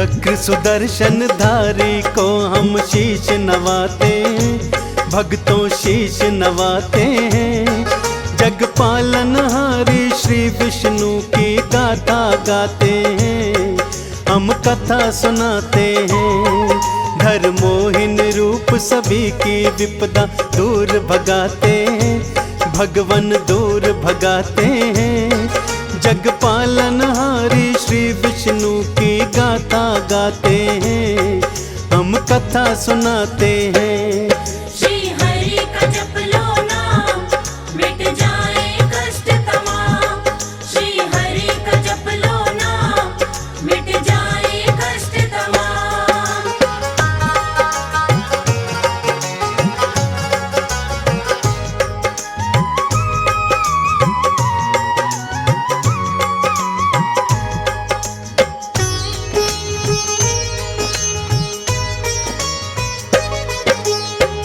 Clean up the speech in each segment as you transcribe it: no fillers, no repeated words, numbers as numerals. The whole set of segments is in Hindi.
चक्र सुदर्शन धारी को हम शीश नवाते हैं, भक्तों शीश नवाते हैं। जग पालनहारी श्री विष्णु की गाथा गाते हैं, हम कथा सुनाते हैं। धर्मोहीन रूप सभी की विपदा दूर भगाते हैं, भगवन दूर भगाते हैं। जग पालनहारी श्री विष्णु की गाथा गाते हैं, हम कथा सुनाते हैं। श्री हरि का जप लो नाम, मिट जाए कष्ट तमाम। श्री हरि का जप लो नाम, मिट जाए कष्ट तमाम।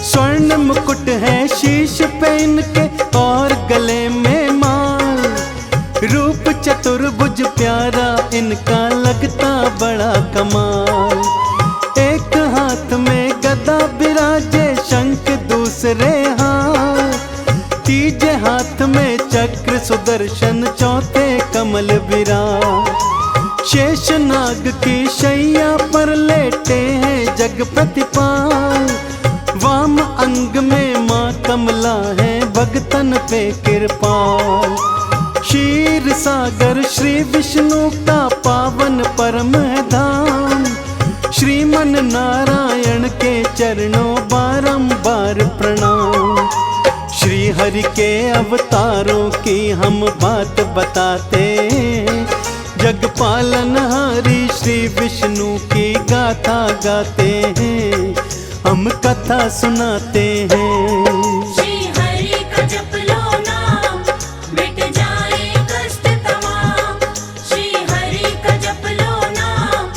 स्वर्ण मुकुट है शीश पे इनके और गले में माल। रूप चतुर्भुज प्यारा इनका लगता बड़ा कमाल। एक हाथ में गदा बिराजे शंख दूसरे हाथ, तीजे हाथ में चक्र सुदर्शन चौथे कमल विराज। शेष नाग की शैया पर लेटे हैं जग प्रतिपाल। वाम अंग में माँ कमला है भगतन पे कृपाल। क्षीर सागर श्री विष्णु का पावन परम है धाम। श्रीमन नारायण के चरणों बारंबार प्रणाम। श्री हरि के अवतारों की हम बात बताते, जग पालनहारी श्री विष्णु की गाथा गाते हैं, हम कथा सुनाते हैं। श्री हरि का जप लो नाम, मिट जाए कष्ट तमाम। श्री हरि का जप लो नाम,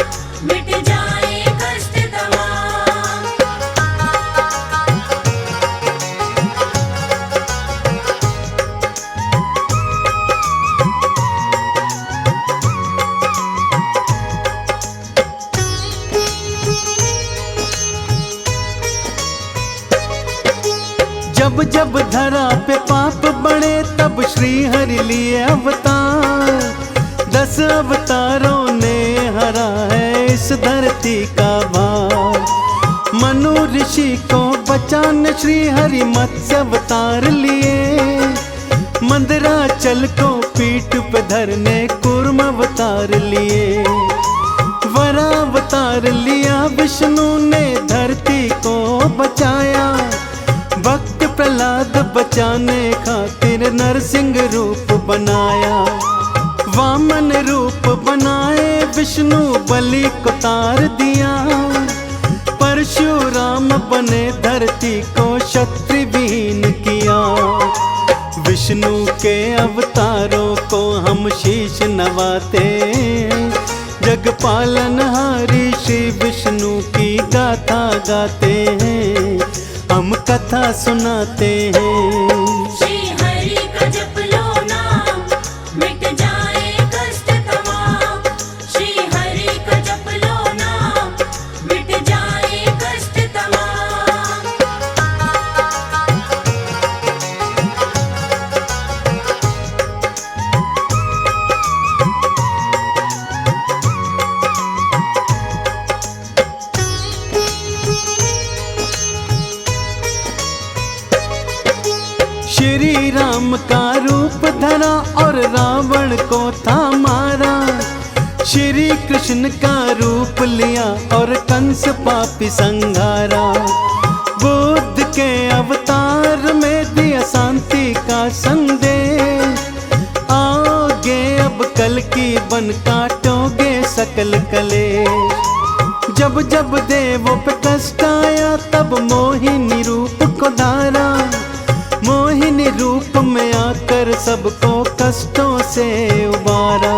मिट जाए कष्ट तमाम। जब जब धरा पे पाप बढ़े तब श्री हरि लिए अवतार। 10 अवतारों ने हरा है इस धरती का भार। मनु ऋषि को बचाने श्री हरि मत्स्य अवतार लिए। मंदराचल को पीठ पे धरने कूर्म अवतार लिए। वरावतार लिया विष्णु ने धरती को बचाया। भक्त प्रहलाद बचाने खातिर नरसिंह रूप बनाया। वामन रूप बनाए विष्णु बलि को तार दिया। परशुराम बने धरती को क्षत्रि विहीन किया। विष्णु के अवतारों को हम शीश नवाते, जग पालनहारी श्री विष्णु की गाथा गाते हैं, हम कथा सुनाते हैं। श्री हरि का जप लो नाम, मिट जाए कष्ट तमाम। श्री हरि का जप लो नाम, मिट जाए कष्ट तमाम। श्री राम का रूप धरा और रावण को था मारा। श्री कृष्ण का रूप लिया और कंस पापी संघारा। बुद्ध के अवतार में दिया शांति का संदेश। आओगे अब कल की बन काटोगे सकल कलेश। जब जब देवों पे कष्ट आया तब मोहिनी रूप को धारा। मोहिनी रूप में आकर सबको कष्टों से उबारा।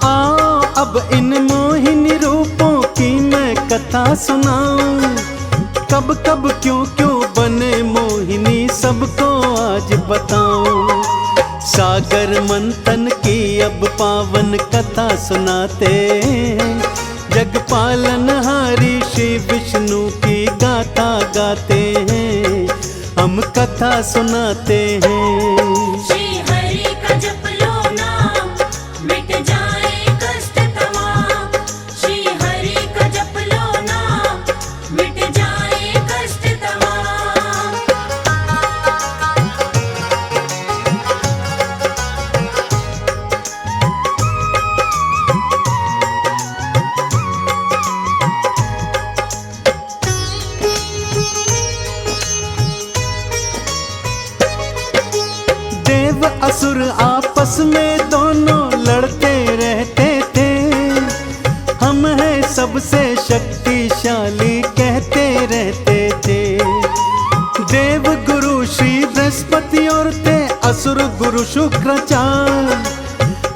आओ अब इन मोहिनी रूपों की मैं कथा सुनाऊं। कब कब क्यों क्यों बने मोहिनी सबको आज बताऊं। सागर मंथन की अब पावन कथा सुनाते, जग पालनहारी श्री विष्णु की गाथा गाते हैं, हम कथा सुनाते हैं। श्री हरि का जप लो नाम, मिट जाए कष्ट तमाम। श्री हरि का जप लो नाम, मिट जाए कष्ट तमाम। देव असुर आपस में दोनों लड़ते रहते थे, हम हैं सबसे शक्तिशाली कहते रहते थे। देव गुरु श्री बृहस्पति और थे असुर गुरु शुक्राचार्य,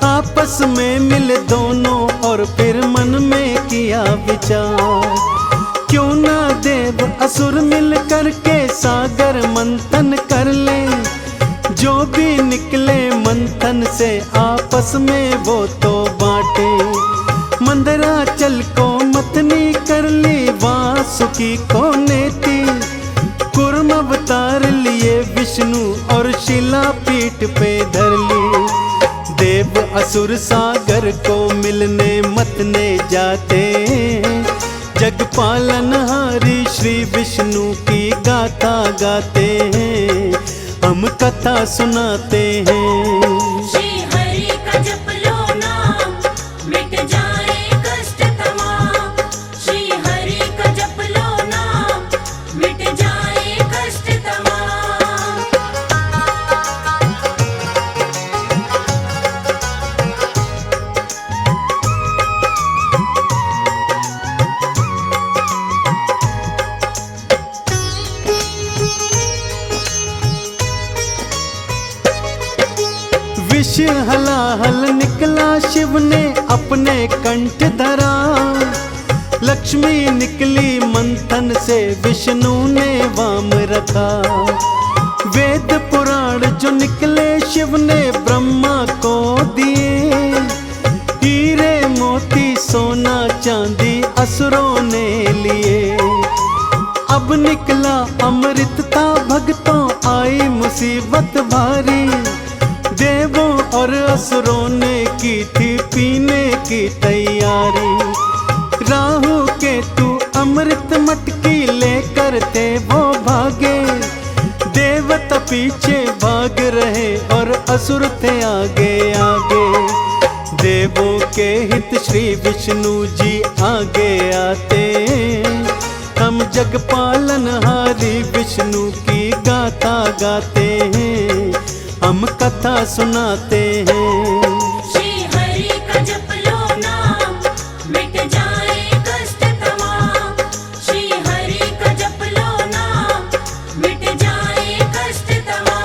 आपस में मिले दोनों और फिर मन में किया विचार, क्यों ना देव असुर मिल करके सागर मंथन कर ले, जो भी निकले मंथन से आपस में वो तो बांटे। मंदराचल को मथनी कर ली, वासुकी को नेति, कुर्म अवतार लिए विष्णु और शिला पीठ पे धर ली। देव असुर सागर को मिलने मतने जाते, जग पालनहारी श्री विष्णु की गाथा गाते हैं, हम कथा सुनाते हैं। श्री हरि का जप लो नाम, मिट जाए कष्ट तमाम। श्री हरि का जप लो नाम, मिट जाए कष्ट तमाम। विष हलाहल निकला शिव ने अपने कंठ धरा, लक्ष्मी निकली मंथन से विष्णु ने वाम रखा। वेद पुराण जो निकले शिव ने ब्रह्मा को दिए, हीरे मोती सोना चांदी असुरों ने लिए। अब निकला अमृत था भक्तों, आई मुसीबत भारी, देवों और असुरों ने की थी पीने की तैयारी। राहु केतु अमृत मटकी लेकर थे वो भागे, देवता पीछे भाग रहे और असुर थे आगे आगे। देवों के हित श्री विष्णु जी आगे आते, हम जग पालनहारी विष्णु की गाथा गाते हैं, हम कथा सुनाते हैं। श्री हरि का जप लो नाम, मिट जाए कष्ट तमाम। श्री हरि का जप लो नाम, मिट जाए कष्ट तमाम।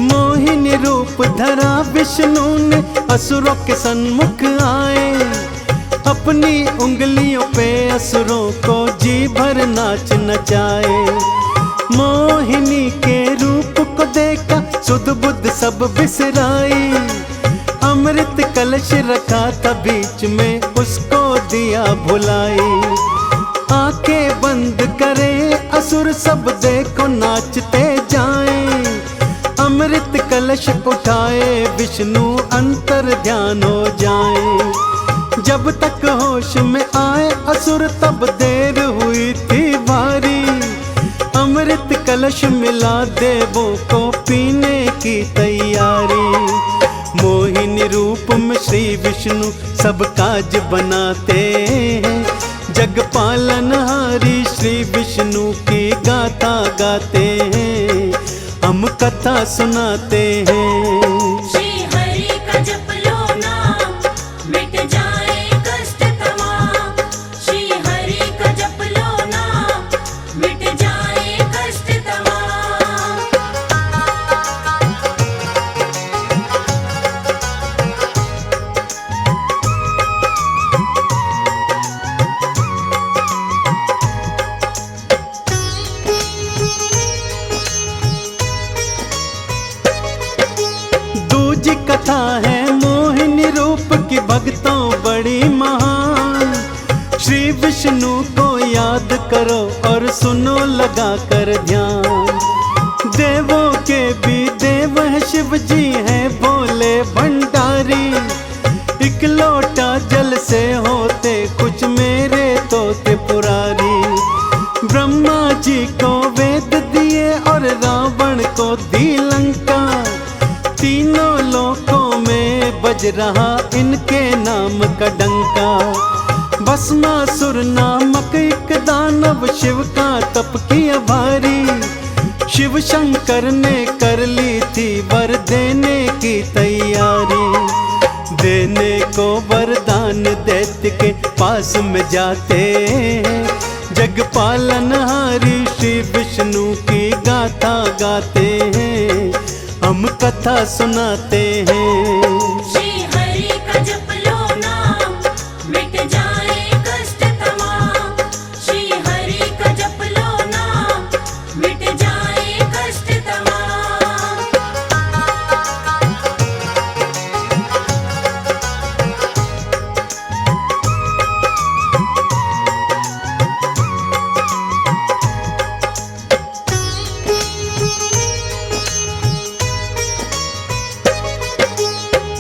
मोहिनी रूप धरा विष्णु ने असुरों के सन्मुख आए, अपनी उंगलियों पे असुरों को जी भर नाच नचाए। मोहिनी के रूप को देखा सुध बुद्ध सब बिसराई, अमृत कलश रखा था बीच में उसको दिया भुलाई। आंखें बंद करे असुर सब देखो नाचते जाएं, अमृत कलश उठाए विष्णु अंतर ध्यान हो जाए। जब तक होश में आए असुर तब देर हुई थी भारी, अमृत कलश मिला देवों को पीने की तैयारी। मोहिनी रूप में श्री विष्णु सब काज बनाते हैं, जग पालनहारी श्री विष्णु की गाथा गाते हैं, हम कथा सुनाते हैं। श्री हरि का जप लो नाम, मिट जाए कष्ट तमाम। श्री हरि का जप लो नाम, मिट जाए कष्ट तमाम। जी कथा है मोहिनी रूप की, भक्तों बड़ी महान। श्री विष्णु को याद करो और सुनो लगा कर ध्यान। देवों के भी देव है शिव जी हैं भोले भंडारी। एक लोटा जल से होते कुछ मेरे तोते पुरारी। ब्रह्मा जी को वेद दिए और रावण को दी लंका। तीनों लोकों में बज रहा इनके नाम का डंका। भस्मासुर नामक एक दानव शिव का तप किया भारी। शिव शंकर ने कर ली थी वर देने की तैयारी। देने को वरदान दैत्य के पास में जाते हैं। जग पालनहारी श्री विष्णु की गाथा गाते हैं, हम कथा सुनाते हैं। श्री हरि का जप लो नाम, मिट जाए कष्ट तमाम। श्री हरि का जप लो नाम, मिट जाए कष्ट तमाम।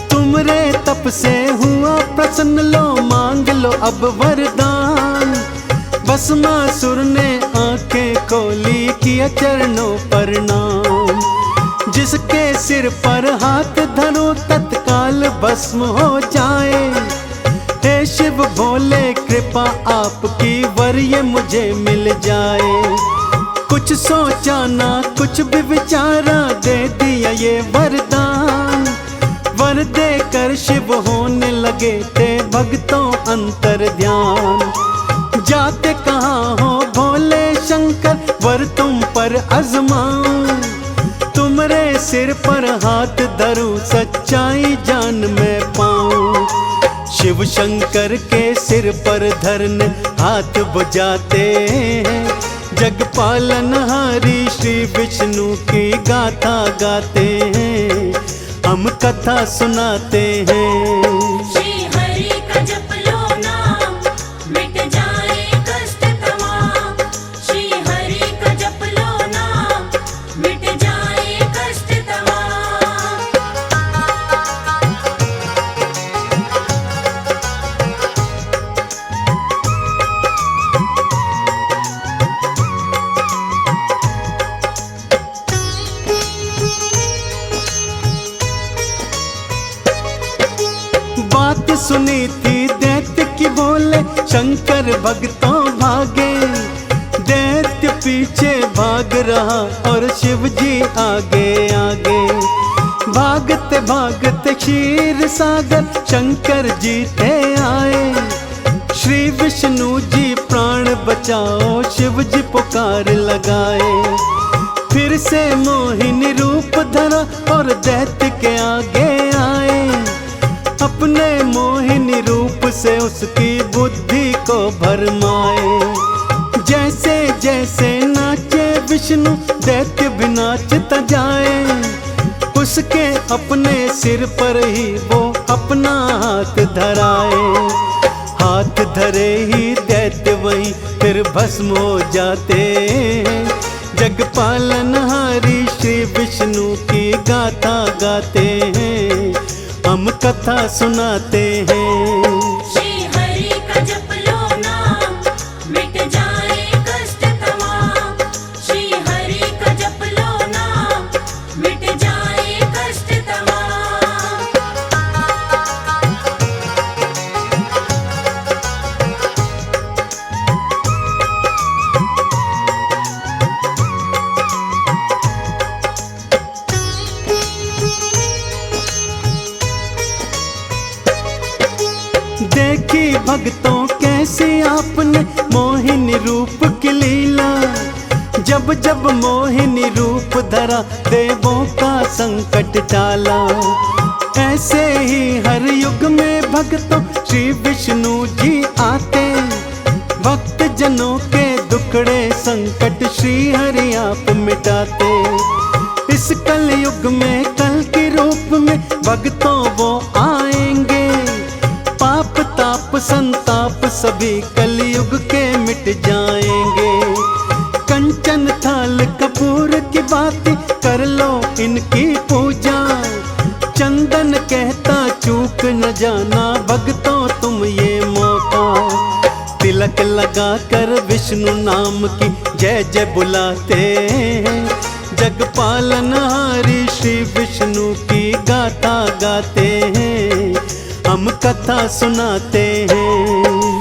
तुमरे तप से हुआ प्रसन्न, लो मांग लो अब वरदान। भस्मासुर ने आंखें खोली किया चरणों पर नाम। जिसके सिर पर हाथ धरो तत्काल भस्म हो जाए। हे शिव भोले कृपा आपकी वर ये मुझे मिल जाए। कुछ सोचा ना कुछ भी विचारा, दे दिया ये वरदान। वर देकर शिव होने लगे थे भक्तों अंतर ध्यान। जाते कहाँ हो भोले शंकर, वर तुम पर आजमाऊं। तुमरे सिर पर हाथ धरूं, सच्चाई जान मैं पाऊं। शिव शंकर के सिर पर धरने हाथ बुझाते हैं। जग पालनहारी श्री विष्णु की गाथा गाते हैं, हम कथा सुनाते हैं। श्री हरि का जप लो नाम, मिट जाए कष्ट तमाम। श्री हरि का जप लो नाम, मिट जाए कष्ट तमाम। बात सुनी थी दैत्य की बोले, शंकर भक्तों भागे। दैत्य पीछे भाग रहा और शिव जी आगे आगे। भागते भागते क्षीर सागर शंकर जी थे आए। श्री विष्णु जी प्राण बचाओ, शिव जी पुकार लगाए। फिर से मोहिनी रूप धरा और दैत्य के आगे आए। अपने मोहिनी रूप से उसकी बुद्धि को भरमाए। जैसे जैसे नाचे विष्णु दैत्य भी नाचता जाए। उसके अपने सिर पर ही वो अपना हाथ धराए। हाथ धरे ही दैत्य वहीं फिर भस्म हो जाते हैं। जग पालनहारी श्री विष्णु की गाथा गाते हैं, हम कथा सुनाते हैं। श्री हरि का जप लो नाम, मिट जाए कष्ट तमाम। श्री हरि का जप लो नाम, मिट जाए कष्ट तमाम। देखी भक्तों कैसे आपने मोहिनी रूप की लीला। जब जब मोहिनी रूप धरा देवों का संकट टाला। ऐसे ही हर युग में भक्तों श्री विष्णु जी आते। भक्त जनों के दुखड़े संकट श्री हरि आप मिटाते। इस कल युग में कल के रूप में भक्तों वो आएंगे, पाप ताप संताप सभी कलयुग के मिट जाएंगे। कंचन थाल कपूर की बाती कर लो इनकी पूजा, चंदन कहता चूक न जाना भक्तों तुम ये मौका। तिलक लगा कर विष्णु नाम की जय जय बुलाते हैं, जग पालनहारी श्री विष्णु की गाथा गाते हैं, हम कथा सुनाते हैं।